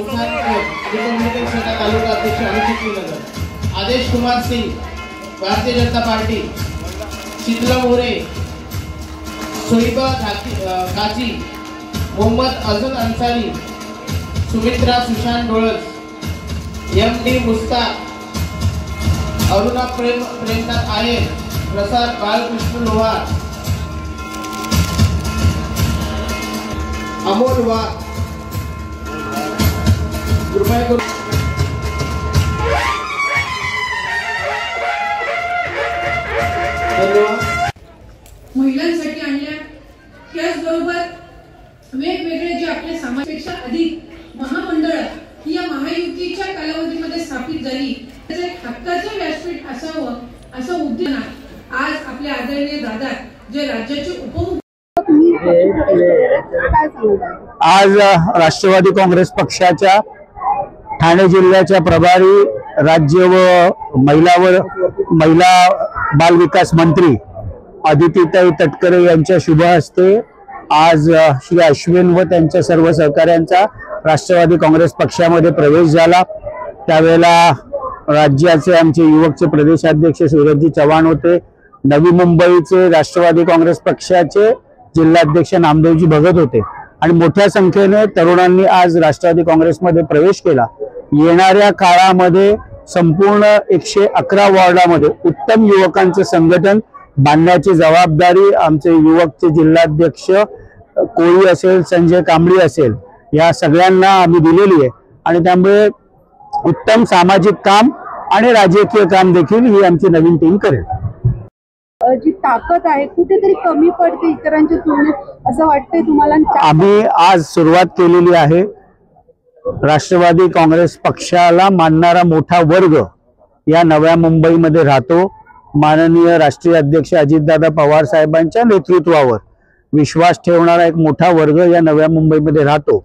तालुका अध्यक्ष अनुसूचित नगर आदेश कुमार सिंह भारतीय जनता पार्टी, शीतला मोरे, सोहिबा काजी, मोहम्मद अजन अंसारी, सुमित्रा सुशांत डोळस, MD मुस्ताक, अरुणा प्रेमनाथ आयर, प्रसाद बालकृष्ण लोहार, अमोल वाघ, कृपया करून महिलांसाठी आणल्या। त्याचबरोबर वेगवेगळे जे आपले समाजापेक्षा अधिक महामंडळ ही या महायुतीच्या कालावधीमध्ये स्थापित झाली, त्याचे हक्काचं व्यासपीठ असावं असं उद्देश आज आपले आदरणीय दादा जे राज्याचे उपमुख्यमंत्री आज राष्ट्रवादी काँग्रेस पक्षाच्या ठाणे जिल्ह्याच्या प्रभारी राज्य व महिला बाल विकास मंत्री अदितीताई तटकरे यांच्या शुभ हस्ते आज श्री अश्विन व त्यांच्या सर्व सहकाऱ्यांचा राष्ट्रवादी काँग्रेस पक्षामध्ये प्रवेश झाला। त्यावेळेला राज्याचे आमचे युवकचे प्रदेशाध्यक्ष सूरजजी चव्हाण होते, नवी मुंबईचे राष्ट्रवादी काँग्रेस पक्षाचे जिल्हाध्यक्ष नामदेवजी भगत होते आणि मोठ्या संख्येने तरुणांनी आज राष्ट्रवादी काँग्रेसमध्ये प्रवेश केला। येणाऱ्या काळामध्ये संपूर्ण 111 वॉर्डामध्ये उत्तम युवकांचे संघटन बांधण्याची जबाबदारी आमचे युवकचे जिल्हाध्यक्ष कोळी असेल, संजय कांबळी असेल, या सगळ्यांना आम्ही दिलेली आहे आणि त्यामुळे उत्तम सामाजिक काम आणि राजकीय काम देखील ही आमची नवीन टीम करेल। जी ताकद आहे कुठेतरी कमी पडते इतरांच्या तुलनेत असं वाटतंय तुम्हाला? आम्ही आज सुरुवात केलेली आहे। राष्ट्रवादी काँग्रेस पक्षाला मानणारा मोठा वर्ग या नव्या मुंबईमध्ये राहतो। माननीय राष्ट्रीय अध्यक्ष अजितदादा पवार साहेबांच्या नेतृत्वावर विश्वास ठेवणारा एक मोठा वर्ग या नव्या मुंबईमध्ये राहतो।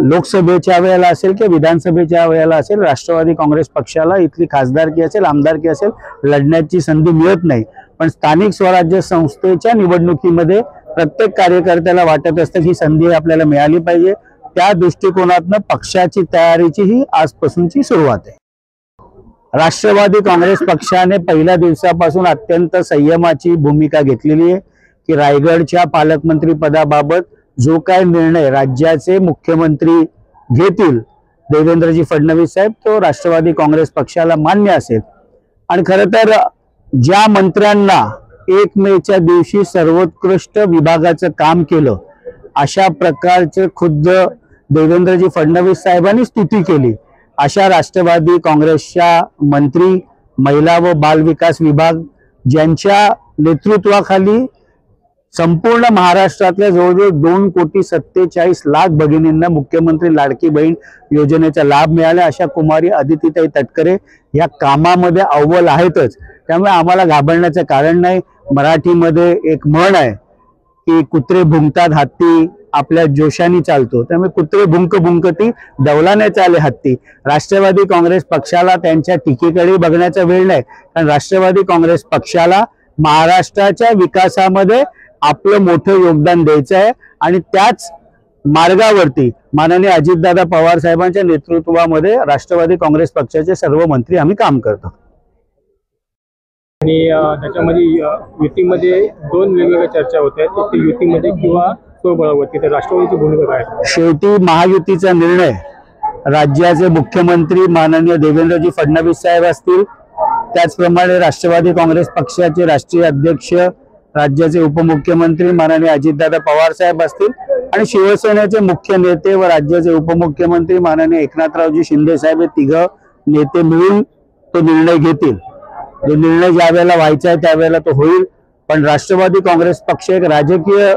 लोकसभेच्या वेळेला असेल किंवा विधानसभेच्या वेळेला असेल, राष्ट्रवादी काँग्रेस पक्षाला इथली खासदारकी असेल, आमदारकी असेल, लढण्याची संधी मिळत नाही। पण स्थानिक स्वराज्य संस्थेच्या निवडणुकीमध्ये प्रत्येक कार्यकर्त्याला वाटत असतं की संधी आपल्याला मिळाली पाहिजे। त्या दृष्टिकोनातून पक्षाची तयारीची ही आजपासूनची सुरुवात आहे। राष्ट्रवादी काँग्रेस पक्षाने पहिल्या दिवसापासून अत्यंत संयमाची भूमिका घेतलेली आहे की रायगडच्या पालकमंत्री पदाबाबत जो काय निर्णय राज्याचे मुख्यमंत्री घेतील देवेंद्रजी फडणवीस साहेब, तो राष्ट्रवादी काँग्रेस पक्षाला मान्य असेल। आणि खरं तर ज्या मंत्र्यांना 1 मेच्या दिवशी सर्वोत्कृष्ट विभागाचं काम केलं अशा प्रकारचे खुद्द देवेंद्रजी फडणवीस साहेबांनी स्तुती केली अशा राष्ट्रवादी काँग्रेसच्या मंत्री, महिला व बाल विकास विभाग ज्यांच्या नेतृत्वाखाली संपूर्ण महाराष्ट्रातल्या जवळजवळ 2,47,00,000 भगिनींना मुख्यमंत्री लाडकी बहीण योजनेचा लाभ मिळाला अशा कुमारी अदितीताई तटकरे या कामामध्ये अव्वल आहेतच। त्यामुळे आम्हाला घाबरण्याचं कारण नाही। मराठीमध्ये एक म्हण आहे की कुत्रे भुंकतात, हत्ती आपल्या जोशाने चालतो। त्यामुळे कुत्रे भुंक भुंकती, दवलाने चाले हत्ती। राष्ट्रवादी काँग्रेस पक्षाला त्यांच्या टीकेकडे बघण्याचा वेळ नाही, कारण राष्ट्रवादी काँग्रेस पक्षाला महाराष्ट्राच्या विकासामध्ये आपलं मोठं योगदान द्यायचं आहे आणि त्याच मार्गावरती माननीय अजितदादा पवार साहेबांच्या नेतृत्वामध्ये राष्ट्रवादी काँग्रेस पक्षाचे सर्व मंत्री आम्ही काम करतो। आणि त्याच्यामध्ये युतीमध्ये 2 वेगवेगळ्या चर्चा होत्या, ते युतीमध्ये किंवा स्वबळावरती, तर राष्ट्रवादीची भूमिका काय? शेवटी महायुतीचा निर्णय राज्याचे मुख्यमंत्री माननीय देवेंद्रजी फडणवीस साहेब असतील, त्याचप्रमाणे राष्ट्रवादी काँग्रेस पक्षाचे राष्ट्रीय अध्यक्ष राज्याचे उपमुख्यमंत्री माननीय अजितदादा पवार साहेब असतील आणि शिवसेनेचे मुख्य नेते व राज्याचे उपमुख्यमंत्री माननीय एकनाथरावजी शिंदे साहेब हे 3 नेते मिळून तो निर्णय घेतील। जो निर्णय ज्या वेळेला व्हायचा आहे त्यावेळेला तो होईल। पण राष्ट्रवादी काँग्रेस पक्ष एक राजकीय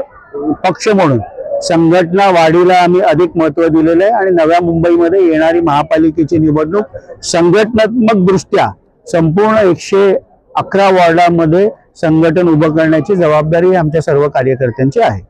पक्ष म्हणून संघटना वाढीला आम्ही अधिक महत्त्व दिलेलं आहे आणि नव्या मुंबईमध्ये येणारी महापालिकेची निवडणूक संघटनात्मक दृष्ट्या संपूर्ण 111 वॉर्डांमध्ये संघटन उभं करण्याची जबाबदारी आमच्या सर्व कार्यकर्त्यांची आहे।